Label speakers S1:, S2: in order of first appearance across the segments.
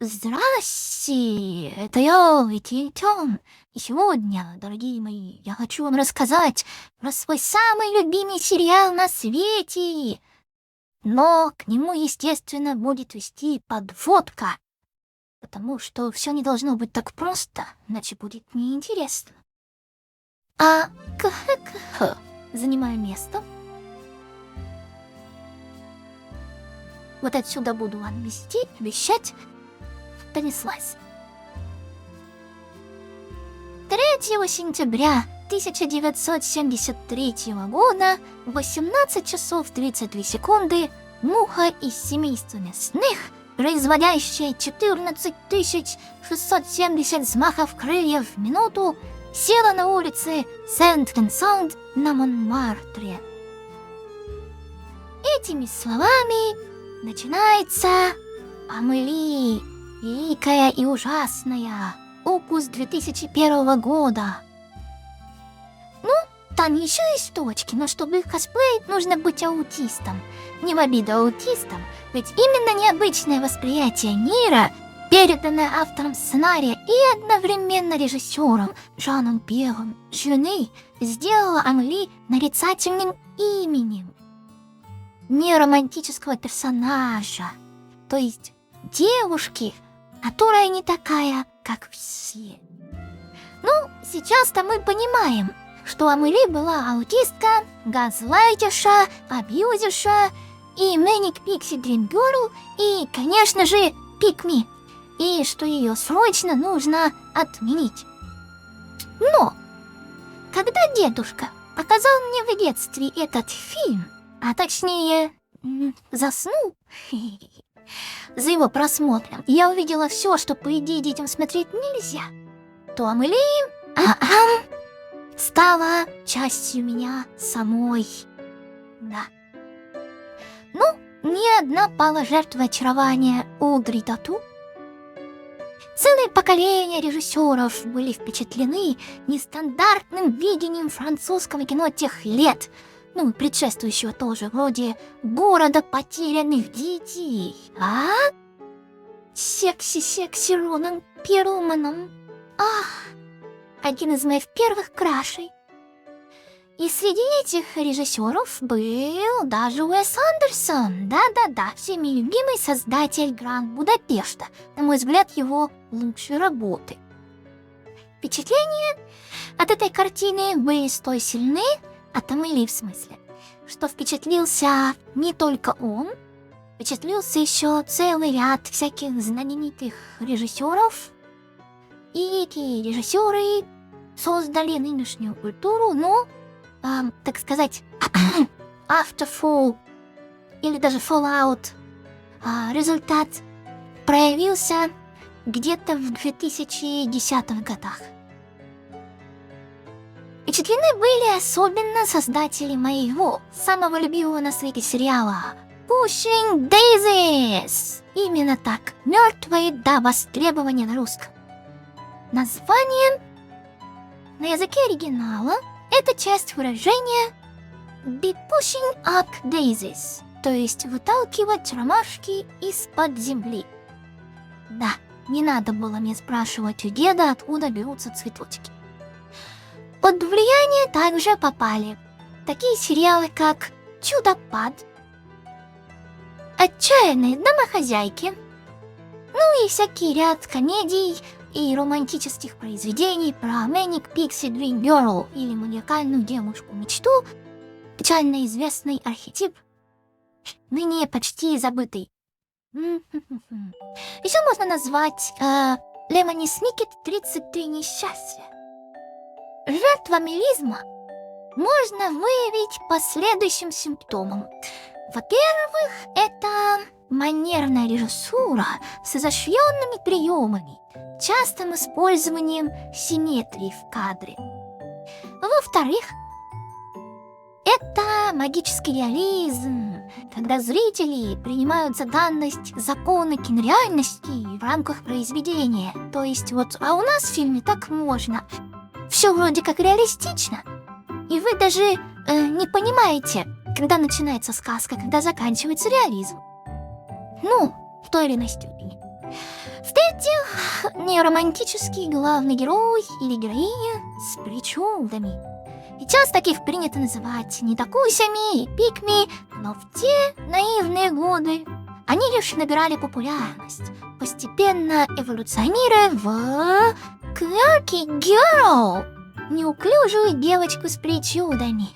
S1: Здрасте, это я, Этельтон. И сегодня, дорогие мои, я хочу вам рассказать про свой самый любимый сериал на свете. Но к нему, естественно, будет вести подводка, потому что все не должно быть так просто, иначе будет неинтересно. Занимаю место. Вот отсюда буду вам вещать. Понеслась. 3 сентября 1973 года в 18 часов 32 секунды муха из семейства мясных, производящая 14 670 взмахов крыльев в минуту, села на улице Сент-Винсент на Монмартре. Этими словами начинается Амели, великая и ужасная, опус 2001 года. Ну, там еще есть точки, но чтобы их косплеить, нужно быть аутистом. Не в обиду аутистам, ведь именно необычное восприятие мира, переданное автором сценария и одновременно режиссером Жаном Пьером Жюне, сделало Амели нарицательным именем неромантического персонажа, то есть девушки, которая не такая, как все. Ну, сейчас-то мы понимаем, что Амели была аутистка, газлайтерша, абьюзерша и Manic Pixie Dream Girl и, конечно же, пикми, и что ее срочно нужно отменить. Но, когда дедушка показал мне в детстве этот фильм, а точнее, заснул, за его просмотром я увидела все, что, по идее, детям смотреть нельзя, то Амели стала частью меня самой. Да. Ну, ни одна пала жертва очарования Одри Тату. Целые поколения режиссеров были впечатлены нестандартным видением французского кино тех лет, ну, предшествующего тоже, вроде «Города потерянных детей», Секси Роном Перлманом. Один из моих первых крашей. И среди этих режиссеров был даже Уэс Андерсон. Да-да-да, всеми любимый создатель Гранд Будапешта. На мой взгляд, его лучшей работы. Впечатления от этой картины были столь сильны, от Амели в смысле, что впечатлился не только он, впечатлился еще целый ряд всяких знаменитых режиссеров. И эти режиссеры создали нынешнюю культуру, но, так сказать, Afterfall или даже Fallout. Результат проявился где-то в 2010-х годах. Впечатлены были особенно создатели моего самого любимого на свете сериала Pushing Daisies. Именно так, мертвые до востребования на русском. Название на языке оригинала это часть выражения be pushing up daisies, то есть выталкивать ромашки из-под земли. Да, не надо было мне спрашивать у деда, откуда берутся цветочки. Под влияние также попали такие сериалы, как «Чудопад», «Отчаянные домохозяйки», ну и всякий ряд комедий и романтических произведений про Manic Pixie Dream Girl или маниакальную девушку-мечту, печально известный архетип, ныне почти забытый. Еще можно назвать Лемони Сникет 33 несчастья. Жертв амелизма можно выявить по следующим симптомам. Во-первых, это манерная режиссура с изощренными приемами, частым использованием симметрии в кадре. Во-вторых, это магический реализм, когда зрители принимают за данность законы кинореальности в рамках произведения. То есть вот, а у нас в фильме так можно. Все вроде как реалистично. И вы даже не понимаете, когда начинается сказка, когда заканчивается реализм. Ну, в той или иной степени. В-третьих, неромантический главный герой или героиня с причудами. Сейчас таких принято называть недокусями и пикми, но в те наивные годы они лишь набирали популярность, постепенно эволюционируя в quirky girl, неуклюжую девочку с причудами.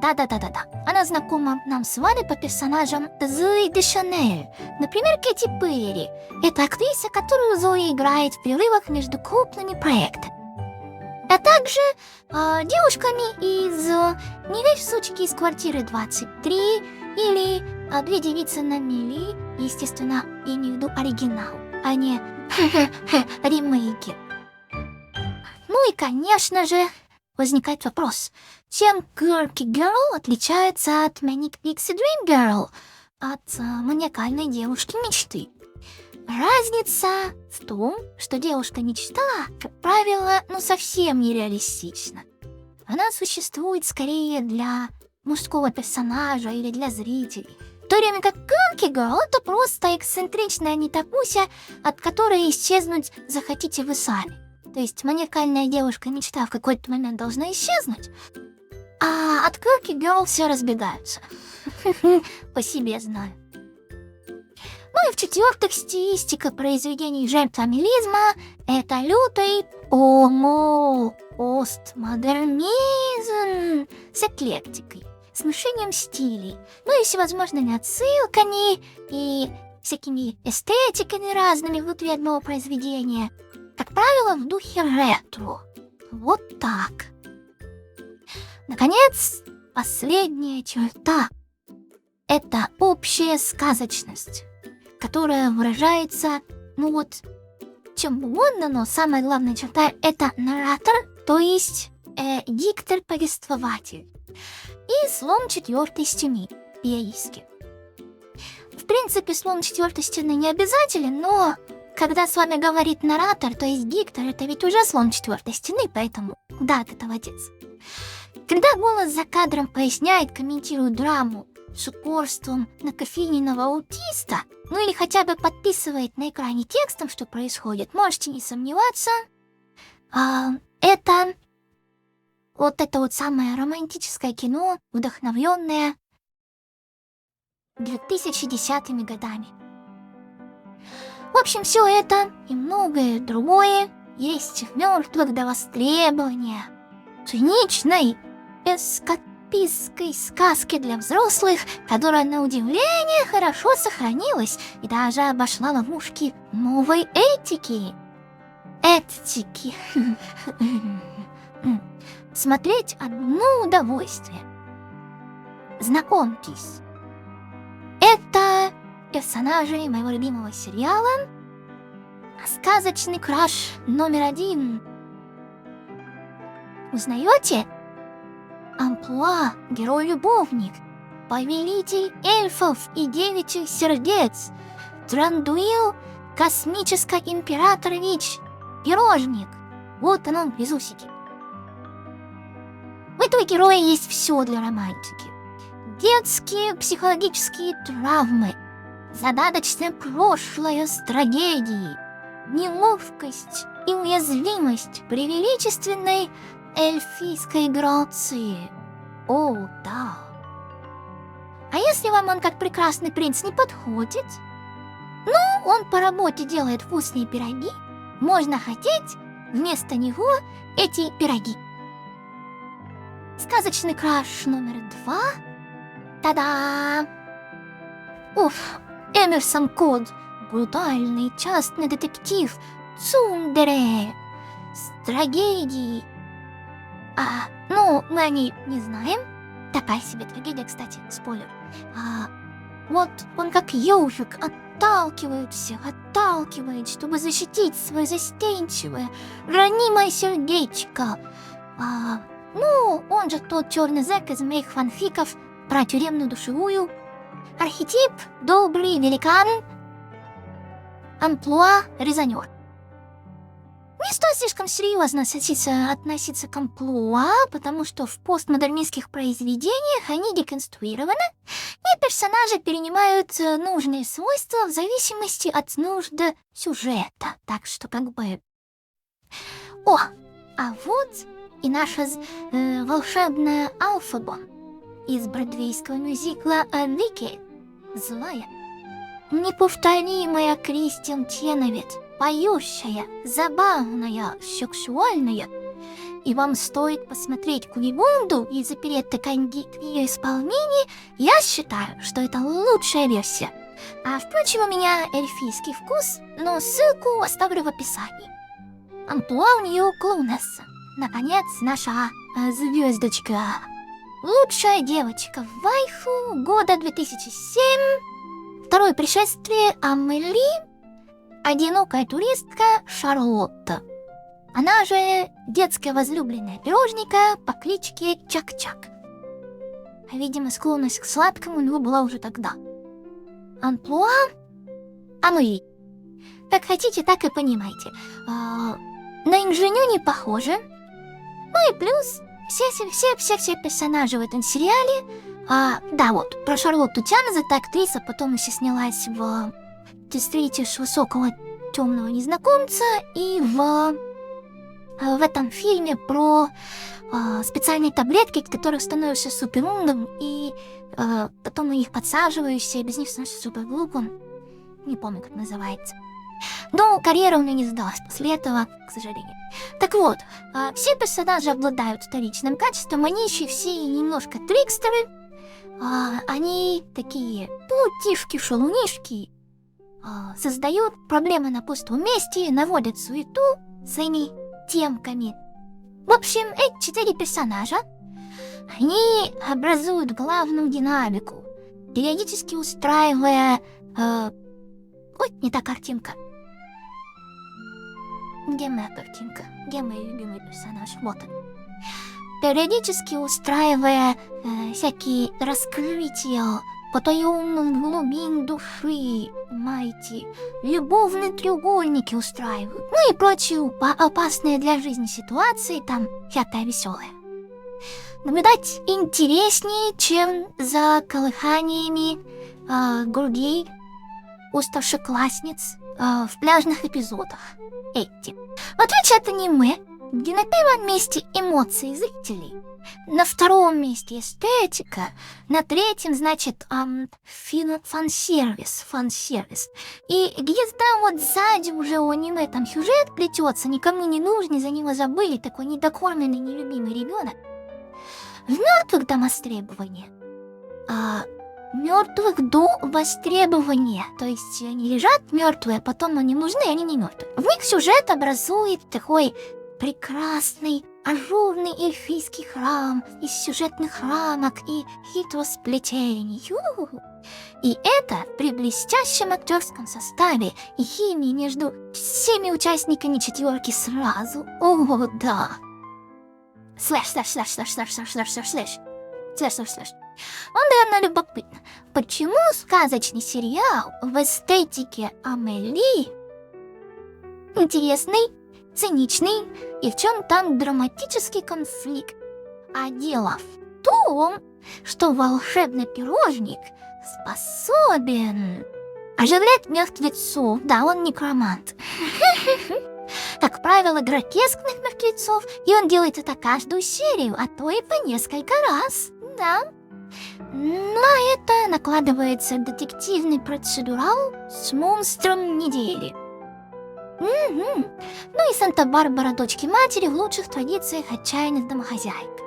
S1: Да-да-да-да-да. Она знакома нам с вами по персонажам Зои Дешанель. Например, Кэти Перри. Это актриса, которую Зои играет в перерывах между крупными проектами. А также девушками из «Не верь, сучки» из квартиры 23 или «Две девицы на мели». Естественно, я имею в виду оригинал, а не ремейки. Ну и, конечно же, возникает вопрос, чем Quirky Girl отличается от Manic Pixie Dream Girl, от маниакальной девушки мечты? Разница в том, что девушка-мечта, как правило, совсем нереалистична. Она существует скорее для мужского персонажа или для зрителей. В то время как Quirky Girl — это просто эксцентричная нетокуся, от которой исчезнуть захотите вы сами. То есть маниакальная девушка-мечта в какой-то момент должна исчезнуть, а от Quirky Girl все разбегаются. По себе знаю. Ну и в-четвертых, стилистика произведений жертв амелизма — это лютый постмодернизм с эклектикой, смешением стилей, ну и всевозможными отсылками и всякими эстетиками разными внутри одного произведения. Как правило, в духе ретро. Вот так. Наконец, последняя черта — это общая сказочность, которая выражается, чем угодно, но самая главная черта — это нарратор, то есть диктор-повествователь, и слом четвертой стены, пиаистки. В принципе, слом четвертой стены не обязателен, но когда с вами говорит наратор, то есть диктор, это ведь уже слон четвертой стены, поэтому да, от этого деться. Когда голос за кадром поясняет, комментирует драму с упорством накофейненного аутиста, или хотя бы подписывает на экране текстом, что происходит, можете не сомневаться, это самое романтическое кино, вдохновленное 2010-ми годами. В общем, все это и многое другое есть в «Мертвых до востребования», циничной, эскапистской сказке для взрослых, которая, на удивление, хорошо сохранилась и даже обошла ловушки новой этики. Смотреть одно удовольствие. Знакомьтесь, это персонажи моего любимого сериала «Сказочный краш номер 1». Узнаете? Амплуа, герой-любовник, повелитель эльфов и девичьих сердец, Трандуил, космический императорович, пирожник. Вот он, везусики. В этого героя есть все для романтики. Детские психологические травмы, задаточное прошлое с трагедией, неловкость и уязвимость превеличественной эльфийской грации. О, да. А если вам он как прекрасный принц не подходит? Он по работе делает вкусные пироги, можно хотеть вместо него эти пироги. Сказочный краш номер 2. Та-да! Эмерсон Код, брутальный частный детектив Цундере с трагедией. Мы о ней не знаем. Такая себе трагедия, кстати, спойлер. Он как ежик отталкивает всех, чтобы защитить свое застенчивое, ранимое сердечко. Он же тот черный зэк из моих фанфиков про тюремную душевую. Архетип добрый великан, амплуа резонер. Не стоит слишком серьезно относиться к амплуа, потому что в постмодернистских произведениях они деконструированы, и персонажи перенимают нужные свойства в зависимости от нужд сюжета. Так что как бы... О, а вот и наша волшебная Алфаба из бродвейского мюзикла «Вики» «Злая». Неповторимая Кристин Ченовец, поющая, забавная, сексуальная. И вам стоит посмотреть Кунигунду и запереть кондит в ее исполнении. Я считаю, что это лучшая версия. А впрочем, у меня эльфийский вкус, но ссылку оставлю в описании. Амплуа у нее клоунесса. Наконец, наша звездочка. Лучшая девочка в вайфу года 2007. Второе пришествие Амели. Одинокая туристка Шарлотта. Она же детская возлюбленная пирожника по кличке Чак-Чак. Видимо, склонность к сладкому у него была уже тогда. Амплуа Амели. Как хотите, так и понимаете. На инженю не похоже. Ну и плюс все персонажи в этом сериале. Да, вот, про Шарлотту Чан, эта актриса потом еще снялась в «Ты встретишь высокого темного незнакомца» и в этом фильме про специальные таблетки, от которых становишься суперумным, и потом их подсаживаешься, и без них становишься суперглупым. Не помню, как называется. Но карьера у меня не сдалась после этого, к сожалению. Так вот, все персонажи обладают вторичным качеством, они еще все немножко трикстеры. Они такие путишки-шалунишки, создают проблемы на пустом месте, наводят суету своими темками. В общем, эти 4 персонажа, они образуют главную динамику, периодически устраивая... Ой, не та картинка. Где моя картинка? Где мой любимый персонаж? Вот он. Периодически устраивая всякие раскрытия потаённых глубин души, понимаете, любовные треугольники устраивают, ну и прочие опасные для жизни ситуации, там всякое веселое. Наблюдать интереснее, чем за колыханиями грудей у старшеклассниц в пляжных эпизодах. Эти. В отличие от аниме, где на первом месте эмоции зрителей, на втором месте эстетика, на третьем, значит, фан-сервис. И где-то вот сзади уже у аниме там сюжет плетется, никому не нужный, за него забыли, такой недокормленный, нелюбимый ребенок. В мертвых до востребования. Мертвых до востребования. То есть они лежат мертвые, а потом они нужны, они не мертвые. В них сюжет образует такой прекрасный, ажурный эльфийский храм из сюжетных рамок и хитросплетений. И это при блестящем актерском составе и химии между всеми участниками четверки сразу. О, да. Слэш. Он, наверное, любопытно. Почему сказочный сериал в эстетике Амели интересный, циничный и в чем там драматический конфликт? А дело в том, что волшебный пирожник способен оживлять мертвецов. Да, он некромант. Как правило, гротескных мертвецов, и он делает это каждую серию, а то и по несколько раз. Да. На это накладывается детективный процедурал с монстром недели. Ну и Санта-Барбара дочки матери в лучших традициях отчаянных домохозяек.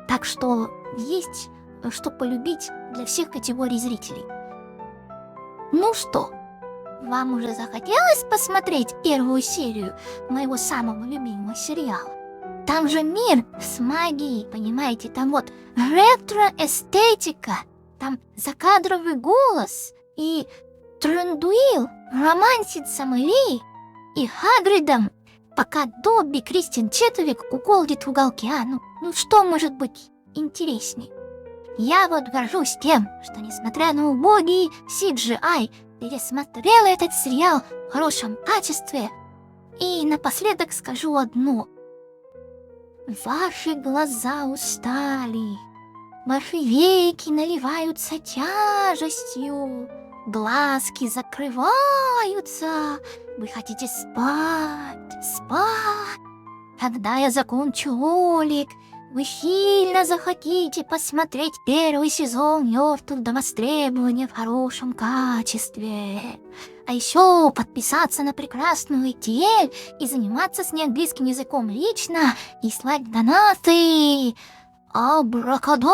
S1: Так что есть что полюбить для всех категорий зрителей. Ну что, вам уже захотелось посмотреть первую серию моего самого любимого сериала? Там же мир с магией, понимаете, там вот ретро-эстетика, там закадровый голос, и Трандуил романсит с Амели и Хагридом, пока Добби Кристин Четовик уколдит в уголке. Ну что может быть интересней? Я вот горжусь тем, что несмотря на убогий CGI, пересмотрела этот сериал в хорошем качестве И напоследок скажу одно. Ваши глаза устали, ваши веки наливаются тяжестью, глазки закрываются, вы хотите спать, спать. Когда я закончу ролик, вы сильно захотите посмотреть первый сезон «Мертвых до востребования» в хорошем качестве. А еще подписаться на прекрасную Этель и заниматься с ней английским языком лично и слать донаты. Абракадабра!